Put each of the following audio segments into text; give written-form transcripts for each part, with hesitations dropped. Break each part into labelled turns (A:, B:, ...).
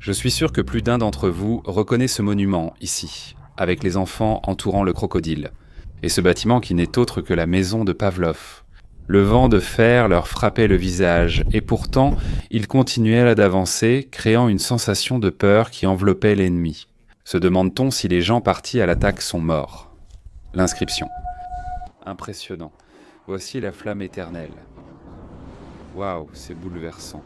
A: Je suis sûr que plus d'un d'entre vous reconnaît ce monument, ici, avec les enfants entourant le crocodile. Et ce bâtiment qui n'est autre que la maison de Pavlov. Le vent de fer leur frappait le visage, et pourtant, ils continuaient d'avancer, créant une sensation de peur qui enveloppait l'ennemi. Se demande-t-on si les gens partis à l'attaque sont morts. L'inscription. Impressionnant. Voici la flamme éternelle. Waouh, c'est bouleversant.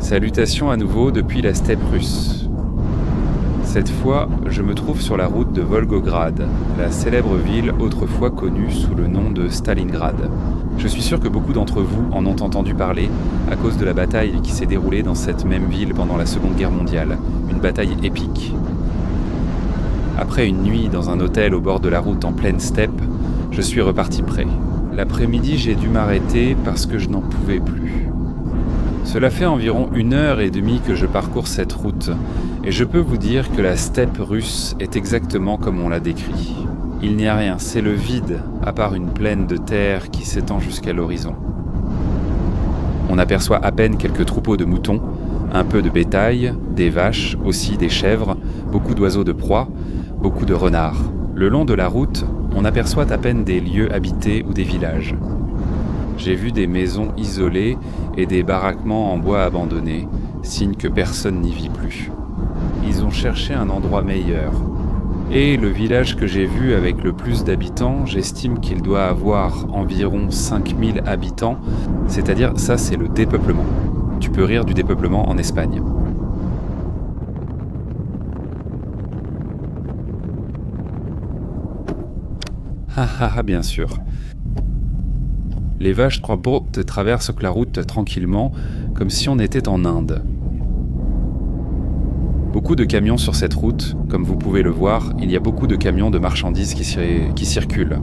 A: Salutations à nouveau depuis la steppe russe. Cette fois, je me trouve sur la route de Volgograd, la célèbre ville autrefois connue sous le nom de Stalingrad. Je suis sûr que beaucoup d'entre vous en ont entendu parler à cause de la bataille qui s'est déroulée dans cette même ville pendant la Seconde Guerre mondiale, une bataille épique. Après une nuit dans un hôtel au bord de la route en pleine steppe, je suis reparti prêt. L'après-midi, j'ai dû m'arrêter parce que je n'en pouvais plus. Cela fait environ 1h30 que je parcours cette route, et je peux vous dire que la steppe russe est exactement comme on l'a décrit. Il n'y a rien, c'est le vide, à part une plaine de terre qui s'étend jusqu'à l'horizon. On aperçoit à peine quelques troupeaux de moutons, un peu de bétail, des vaches, aussi des chèvres, beaucoup d'oiseaux de proie, beaucoup de renards. Le long de la route, on aperçoit à peine des lieux habités ou des villages. J'ai vu des maisons isolées et des baraquements en bois abandonnés, signe que personne n'y vit plus. Ils ont cherché un endroit meilleur. Et le village que j'ai vu avec le plus d'habitants, j'estime qu'il doit avoir environ 5000 habitants, c'est-à-dire ça c'est le dépeuplement. Tu peux rire du dépeuplement en Espagne. Ah, bien sûr. Les vaches traversent la route tranquillement, comme si on était en Inde. Beaucoup de camions sur cette route, comme vous pouvez le voir, il y a beaucoup de camions de marchandises qui circulent.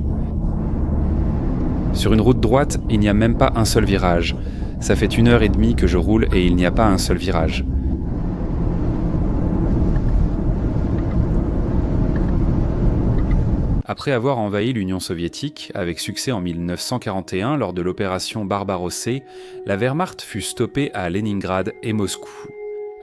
A: Sur une route droite, il n'y a même pas un seul virage. Ça fait 1h30 que je roule et il n'y a pas un seul virage. Après avoir envahi l'Union soviétique, avec succès en 1941 lors de l'opération Barbarossée, la Wehrmacht fut stoppée à Leningrad et Moscou.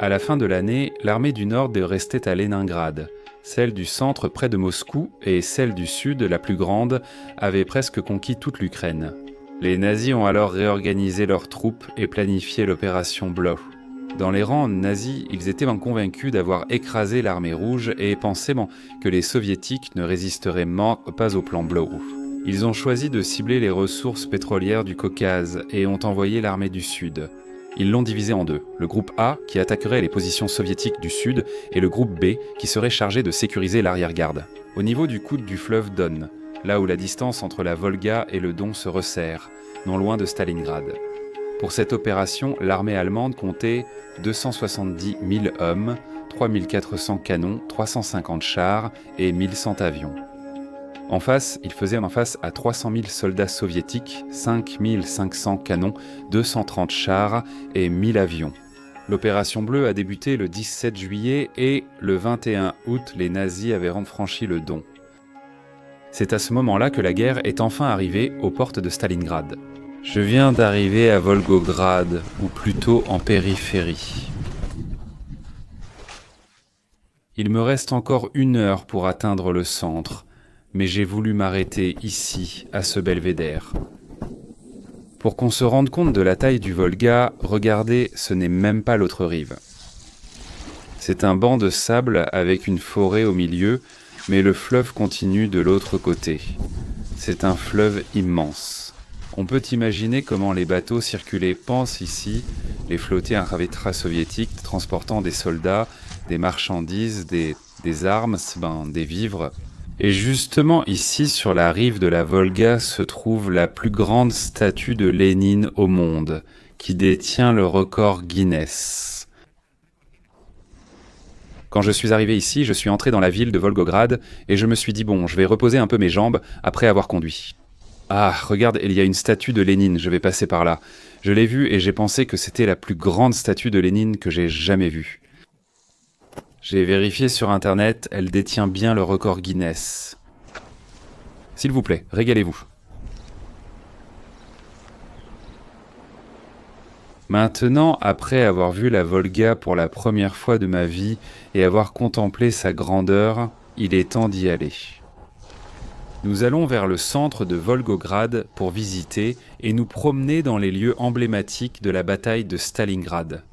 A: À la fin de l'année, l'armée du Nord restait à Leningrad. Celle du centre près de Moscou et celle du sud, la plus grande, avait presque conquis toute l'Ukraine. Les nazis ont alors réorganisé leurs troupes et planifié l'opération Blau. Dans les rangs nazis, ils étaient convaincus d'avoir écrasé l'armée rouge et pensaient que les soviétiques ne résisteraient pas au plan Blau. Ils ont choisi de cibler les ressources pétrolières du Caucase et ont envoyé l'armée du Sud. Ils l'ont divisée en deux, le groupe A qui attaquerait les positions soviétiques du Sud et le groupe B qui serait chargé de sécuriser l'arrière-garde. Au niveau du coude du fleuve Don, là où la distance entre la Volga et le Don se resserre, non loin de Stalingrad. Pour cette opération, l'armée allemande comptait 270 000 hommes, 3400 canons, 350 chars et 1100 avions. En face, ils faisaient en face à 300 000 soldats soviétiques, 5 500 canons, 230 chars et 1000 avions. L'opération bleue a débuté le 17 juillet et le 21 août, les nazis avaient franchi le Don. C'est à ce moment-là que la guerre est enfin arrivée aux portes de Stalingrad. Je viens d'arriver à Volgograd, ou plutôt en périphérie. Il me reste encore 1 heure pour atteindre le centre, mais j'ai voulu m'arrêter ici, à ce belvédère. Pour qu'on se rende compte de la taille du Volga, regardez, ce n'est même pas l'autre rive. C'est un banc de sable avec une forêt au milieu, mais le fleuve continue de l'autre côté. C'est un fleuve immense. On peut imaginer comment les bateaux circulaient pense ici, les flottés intra-soviétiques transportant des soldats, des marchandises, des armes, des vivres. Et justement ici, sur la rive de la Volga, se trouve la plus grande statue de Lénine au monde, qui détient le record Guinness. Quand je suis arrivé ici, je suis entré dans la ville de Volgograd et je me suis dit bon, je vais reposer un peu mes jambes après avoir conduit. Ah, regarde, il y a une statue de Lénine, je vais passer par là. Je l'ai vue et j'ai pensé que c'était la plus grande statue de Lénine que j'ai jamais vue. J'ai vérifié sur internet, elle détient bien le record Guinness. S'il vous plaît, régalez-vous. Maintenant, après avoir vu la Volga pour la première fois de ma vie et avoir contemplé sa grandeur, il est temps d'y aller. Nous allons vers le centre de Volgograd pour visiter et nous promener dans les lieux emblématiques de la bataille de Stalingrad.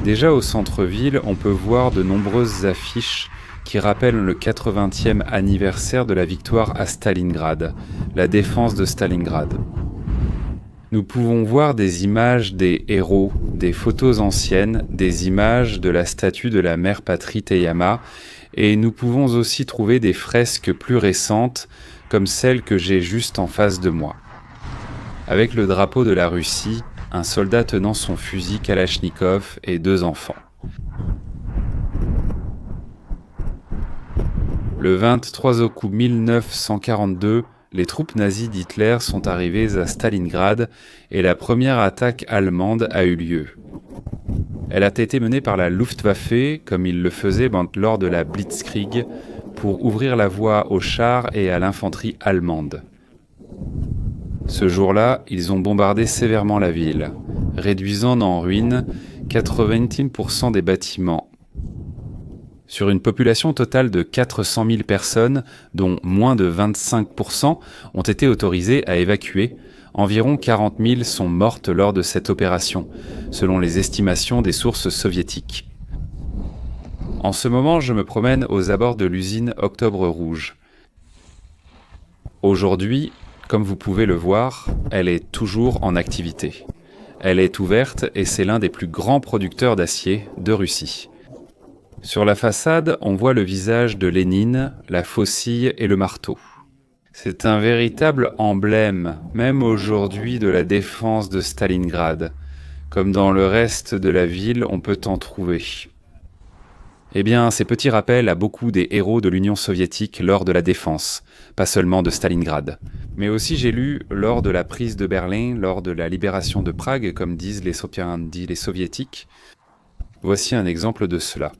A: Déjà au centre-ville, on peut voir de nombreuses affiches qui rappellent le 80e anniversaire de la victoire à Stalingrad, la défense de Stalingrad. Nous pouvons voir des images des héros, des photos anciennes, des images de la statue de la mère patrie Teyama, et nous pouvons aussi trouver des fresques plus récentes, comme celle que j'ai juste en face de moi. Avec le drapeau de la Russie, un soldat tenant son fusil Kalachnikov et 2 enfants. Le 23 août 1942, les troupes nazies d'Hitler sont arrivées à Stalingrad et la première attaque allemande a eu lieu. Elle a été menée par la Luftwaffe, comme il le faisait lors de la Blitzkrieg, pour ouvrir la voie aux chars et à l'infanterie allemande. Ce jour-là, ils ont bombardé sévèrement la ville, réduisant en ruine 90% des bâtiments. Sur une population totale de 400 000 personnes, dont moins de 25% ont été autorisées à évacuer, environ 40 000 sont mortes lors de cette opération, selon les estimations des sources soviétiques. En ce moment, je me promène aux abords de l'usine Octobre Rouge. Aujourd'hui, comme vous pouvez le voir, elle est toujours en activité. Elle est ouverte et c'est l'un des plus grands producteurs d'acier de Russie. Sur la façade, on voit le visage de Lénine, la faucille et le marteau. C'est un véritable emblème, même aujourd'hui, de la défense de Stalingrad. Comme dans le reste de la ville, on peut en trouver. Eh bien, ces petits rappels à beaucoup des héros de l'Union soviétique lors de la défense, pas seulement de Stalingrad. Mais aussi j'ai lu lors de la prise de Berlin, lors de la libération de Prague, comme disent les soviétiques. Voici un exemple de cela.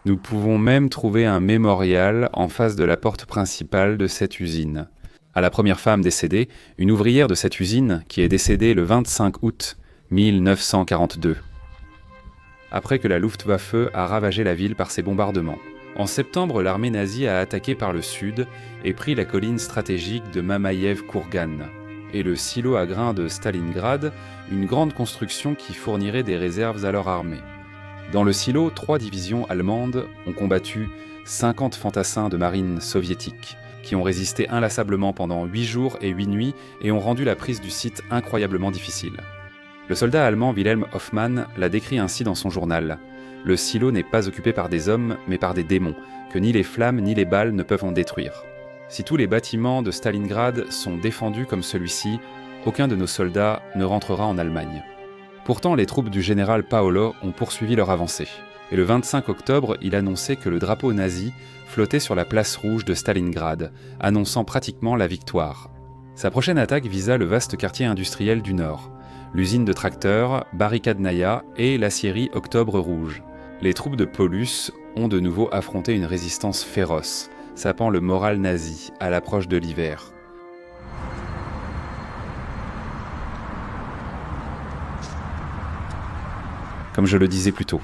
A: Nous pouvons même trouver un mémorial en face de la porte principale de cette usine. À la première femme décédée, une ouvrière de cette usine qui est décédée le 25 août 1942. Après que la Luftwaffe a ravagé la ville par ses bombardements. En septembre, l'armée nazie a attaqué par le sud et pris la colline stratégique de Mamayev-Kourgan et le silo à grains de Stalingrad, une grande construction qui fournirait des réserves à leur armée. Dans le silo, 3 divisions allemandes ont combattu 50 fantassins de marine soviétique, qui ont résisté inlassablement pendant 8 jours et 8 nuits et ont rendu la prise du site incroyablement difficile. Le soldat allemand Wilhelm Hoffmann l'a décrit ainsi dans son journal. Le silo n'est pas occupé par des hommes, mais par des démons, que ni les flammes ni les balles ne peuvent en détruire. Si tous les bâtiments de Stalingrad sont défendus comme celui-ci, aucun de nos soldats ne rentrera en Allemagne. Pourtant, les troupes du général Paolo ont poursuivi leur avancée. Et le 25 octobre, il annonçait que le drapeau nazi flottait sur la place rouge de Stalingrad, annonçant pratiquement la victoire. Sa prochaine attaque visa le vaste quartier industriel du Nord, l'usine de tracteurs, Barrikadnaya et l'acierie Octobre Rouge. Les troupes de Paulus ont de nouveau affronté une résistance féroce, sapant le moral nazi à l'approche de l'hiver. Comme je le disais plus tôt.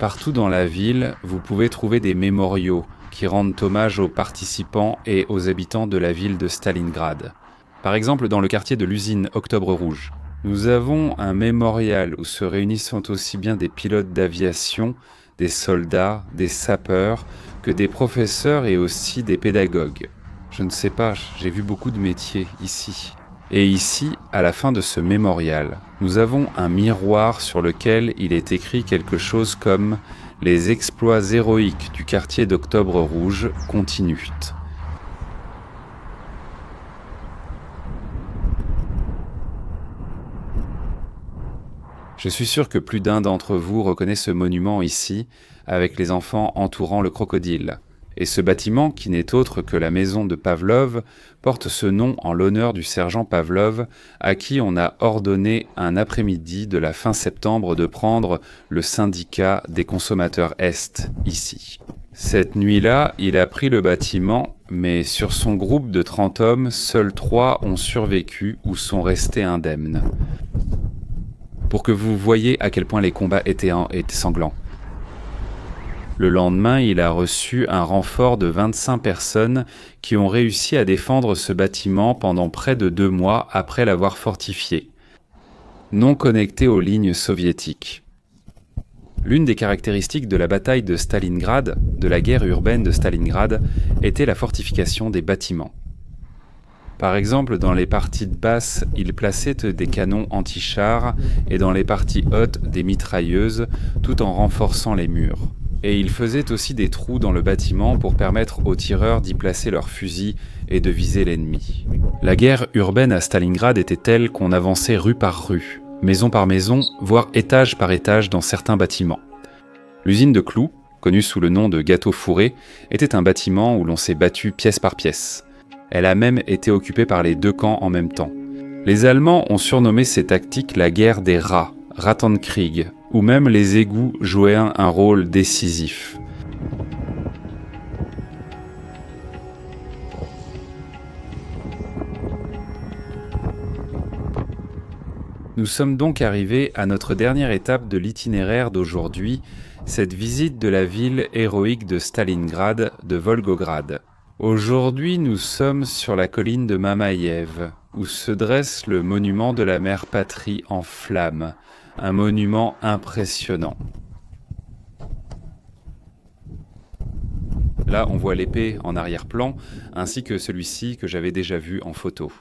A: Partout dans la ville, vous pouvez trouver des mémoriaux qui rendent hommage aux participants et aux habitants de la ville de Stalingrad. Par exemple, dans le quartier de l'usine Octobre Rouge, nous avons un mémorial où se réunissent aussi bien des pilotes d'aviation, des soldats, des sapeurs, que des professeurs et aussi des pédagogues. Je ne sais pas, j'ai vu beaucoup de métiers ici. Et ici, à la fin de ce mémorial, nous avons un miroir sur lequel il est écrit quelque chose comme « Les exploits héroïques du quartier d'Octobre Rouge continuent ». Je suis sûr que plus d'un d'entre vous reconnaît ce monument ici, avec les enfants entourant le crocodile. Et ce bâtiment, qui n'est autre que la maison de Pavlov, porte ce nom en l'honneur du sergent Pavlov, à qui on a ordonné un après-midi de la fin septembre de prendre le syndicat des consommateurs Est, ici. Cette nuit-là, il a pris le bâtiment, mais sur son groupe de 30 hommes, seuls 3 ont survécu ou sont restés indemnes. Pour que vous voyiez à quel point les combats étaient sanglants. Le lendemain, il a reçu un renfort de 25 personnes qui ont réussi à défendre ce bâtiment pendant près de 2 mois après l'avoir fortifié, non connecté aux lignes soviétiques. L'une des caractéristiques de la bataille de Stalingrad, de la guerre urbaine de Stalingrad, était la fortification des bâtiments. Par exemple, dans les parties basses, ils plaçaient des canons anti-chars et dans les parties hautes, des mitrailleuses, tout en renforçant les murs. Et ils faisaient aussi des trous dans le bâtiment pour permettre aux tireurs d'y placer leurs fusils et de viser l'ennemi. La guerre urbaine à Stalingrad était telle qu'on avançait rue par rue, maison par maison, voire étage par étage dans certains bâtiments. L'usine de clous, connue sous le nom de Gâteau Fourré, était un bâtiment où l'on s'est battu pièce par pièce. Elle a même été occupée par les 2 camps en même temps. Les Allemands ont surnommé ces tactiques la guerre des rats, Rattenkrieg, où même les égouts jouaient un rôle décisif. Nous sommes donc arrivés à notre dernière étape de l'itinéraire d'aujourd'hui, cette visite de la ville héroïque de Stalingrad, de Volgograd. Aujourd'hui, nous sommes sur la colline de Mamaïev, où se dresse le monument de la mère patrie en flammes, un monument impressionnant. Là, on voit l'épée en arrière-plan, ainsi que celui-ci que j'avais déjà vu en photo.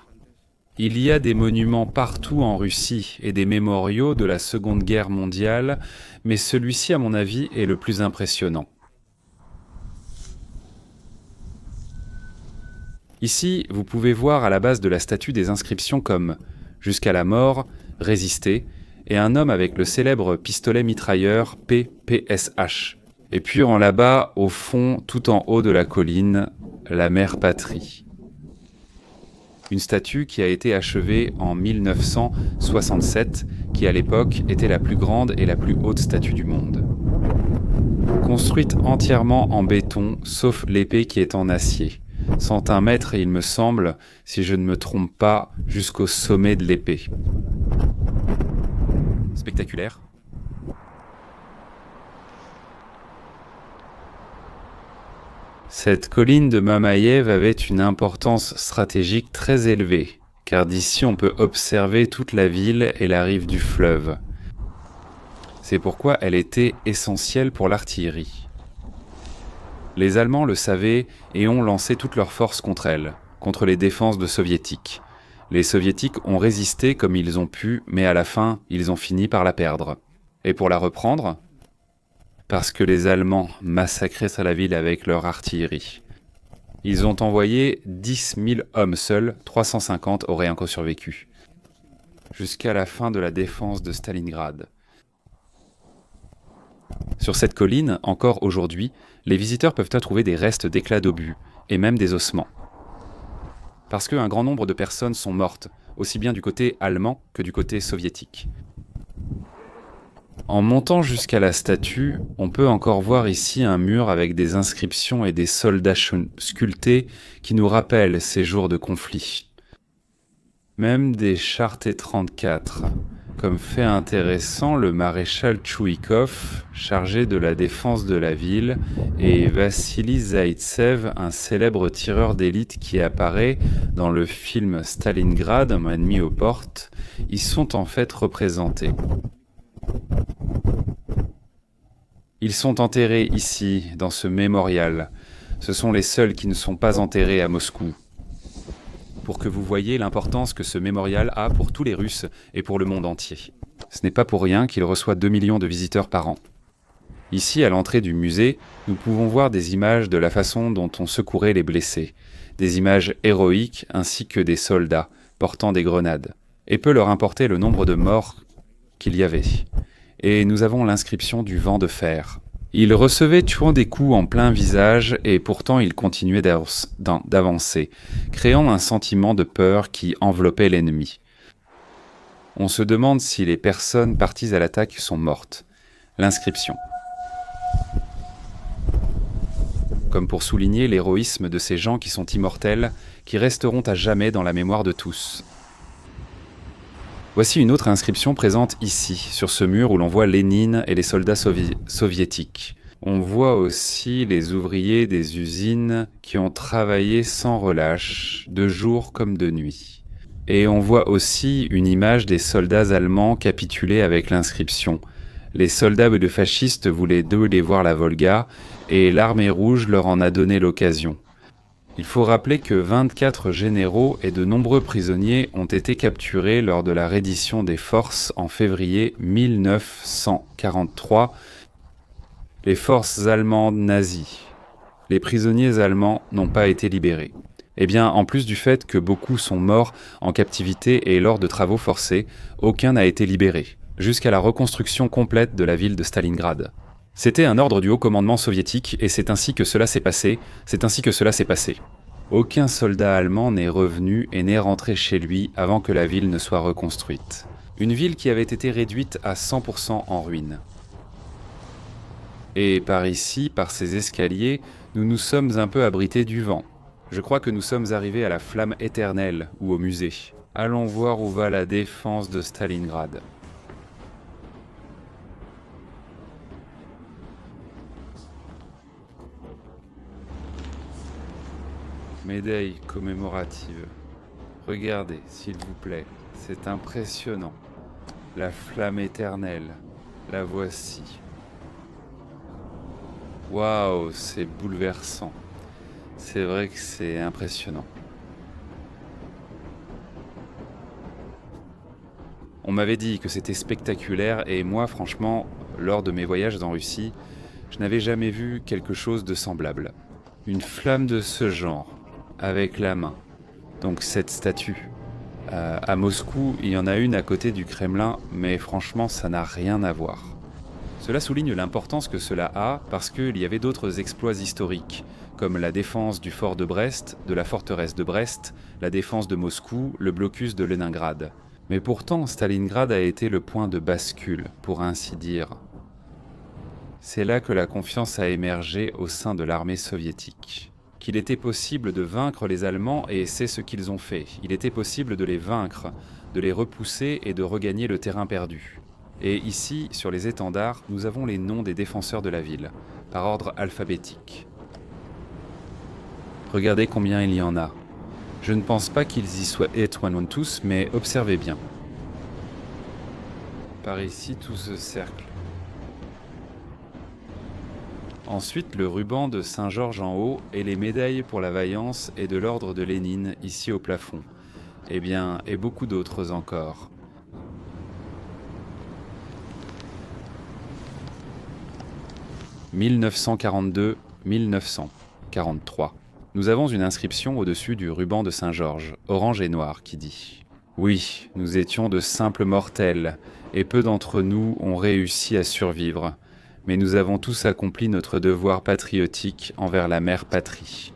A: Il y a des monuments partout en Russie et des mémoriaux de la Seconde Guerre mondiale, mais celui-ci, à mon avis, est le plus impressionnant. Ici, vous pouvez voir à la base de la statue des inscriptions comme « Jusqu'à la mort »,« Résister » et un homme avec le célèbre pistolet mitrailleur PPSH. Et puis en là-bas, au fond, tout en haut de la colline, la mère patrie. Une statue qui a été achevée en 1967, qui à l'époque était la plus grande et la plus haute statue du monde. Construite entièrement en béton, sauf l'épée qui est en acier. 101 mètres, il me semble, si je ne me trompe pas, jusqu'au sommet de l'épée. Spectaculaire. Cette colline de Mamaïev avait une importance stratégique très élevée, car d'ici on peut observer toute la ville et la rive du fleuve. C'est pourquoi elle était essentielle pour l'artillerie. Les Allemands le savaient et ont lancé toutes leurs forces contre elle, contre les défenses de soviétiques. Les soviétiques ont résisté comme ils ont pu, mais à la fin, ils ont fini par la perdre. Et pour la reprendre, parce que les Allemands massacraient la ville avec leur artillerie. Ils ont envoyé 10 000 hommes seuls, 350 auraient encore survécu, jusqu'à la fin de la défense de Stalingrad. Sur cette colline, encore aujourd'hui, les visiteurs peuvent trouver des restes d'éclats d'obus, et même des ossements. Parce qu'un grand nombre de personnes sont mortes, aussi bien du côté allemand que du côté soviétique. En montant jusqu'à la statue, on peut encore voir ici un mur avec des inscriptions et des soldats sculptés qui nous rappellent ces jours de conflit. Même des chars T-34. Comme fait intéressant, le maréchal Tchouikov, chargé de la défense de la ville, et Vassili Zaïtsev, un célèbre tireur d'élite qui apparaît dans le film Stalingrad, un ennemi aux portes, y sont en fait représentés. Ils sont enterrés ici, dans ce mémorial. Ce sont les seuls qui ne sont pas enterrés à Moscou. Pour que vous voyez l'importance que ce mémorial a pour tous les Russes et pour le monde entier. Ce n'est pas pour rien qu'il reçoit 2 millions de visiteurs par an. Ici, à l'entrée du musée, nous pouvons voir des images de la façon dont on secourait les blessés, des images héroïques ainsi que des soldats portant des grenades, et peu leur importait le nombre de morts qu'il y avait. Et nous avons l'inscription du vent de fer. Il recevait tuant des coups en plein visage et pourtant il continuait d'avancer, créant un sentiment de peur qui enveloppait l'ennemi. On se demande si les personnes parties à l'attaque sont mortes. L'inscription. Comme pour souligner l'héroïsme de ces gens qui sont immortels, qui resteront à jamais dans la mémoire de tous. Voici une autre inscription présente ici, sur ce mur où l'on voit Lénine et les soldats soviétiques. On voit aussi les ouvriers des usines qui ont travaillé sans relâche, de jour comme de nuit. Et on voit aussi une image des soldats allemands capitulés avec l'inscription. Les soldats de fascistes voulaient brûler voir la Volga, et l'armée rouge leur en a donné l'occasion. Il faut rappeler que 24 généraux et de nombreux prisonniers ont été capturés lors de la reddition des forces en février 1943, les forces allemandes nazies. Les prisonniers allemands n'ont pas été libérés. Eh bien, en plus du fait que beaucoup sont morts en captivité et lors de travaux forcés, aucun n'a été libéré, jusqu'à la reconstruction complète de la ville de Stalingrad. C'était un ordre du haut commandement soviétique et c'est ainsi que cela s'est passé, Aucun soldat allemand n'est revenu et n'est rentré chez lui avant que la ville ne soit reconstruite. Une ville qui avait été réduite à 100% en ruine. Et par ici, par ces escaliers, nous nous sommes un peu abrités du vent. Je crois que nous sommes arrivés à la flamme éternelle ou au musée. Allons voir où va la défense de Stalingrad. Médaille commémorative. Regardez, s'il vous plaît, c'est impressionnant. La flamme éternelle, la voici. Waouh, c'est bouleversant. C'est vrai que c'est impressionnant. On m'avait dit que c'était spectaculaire et moi, franchement, lors de mes voyages en Russie, je n'avais jamais vu quelque chose de semblable. Une flamme de ce genre, avec la main. Donc cette statue. À Moscou, il y en a une à côté du Kremlin, mais franchement, ça n'a rien à voir. Cela souligne l'importance que cela a parce qu'il y avait d'autres exploits historiques, comme la défense du fort de Brest, de la forteresse de Brest, la défense de Moscou, le blocus de Leningrad. Mais pourtant, Stalingrad a été le point de bascule, pour ainsi dire. C'est là que la confiance a émergé au sein de l'armée soviétique. Qu'il était possible de vaincre les Allemands, et c'est ce qu'ils ont fait. Il était possible de les vaincre, de les repousser et de regagner le terrain perdu. Et ici, sur les étendards, nous avons les noms des défenseurs de la ville, par ordre alphabétique. Regardez combien il y en a. Je ne pense pas qu'ils y soient étroitement tous, mais observez bien. Par ici, tout ce cercle. Ensuite, le ruban de Saint-Georges en haut et les médailles pour la vaillance et de l'ordre de Lénine ici au plafond. Eh bien, et beaucoup d'autres encore. « 1942-1943 » Nous avons une inscription au-dessus du ruban de Saint-Georges, orange et noir, qui dit « Oui, nous étions de simples mortels, et peu d'entre nous ont réussi à survivre, mais nous avons tous accompli notre devoir patriotique envers la mère patrie. »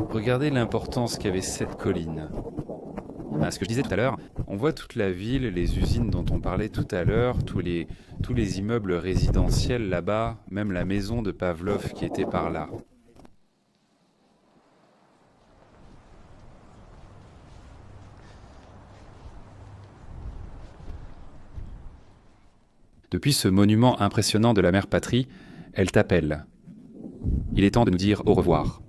A: Regardez l'importance qu'avait cette colline. Ce que je disais tout à l'heure, on voit toute la ville, les usines dont on parlait tout à l'heure, tous les immeubles résidentiels là-bas, même la maison de Pavlov qui était par là. Depuis ce monument impressionnant de la mère patrie, elle t'appelle. Il est temps de nous dire au revoir.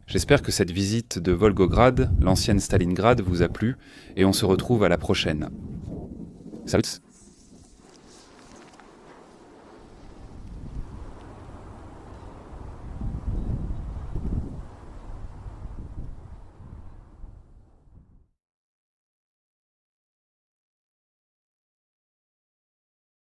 A: J'espère que cette visite de Volgograd, l'ancienne Stalingrad, vous a plu, et on se retrouve à la prochaine. Salut!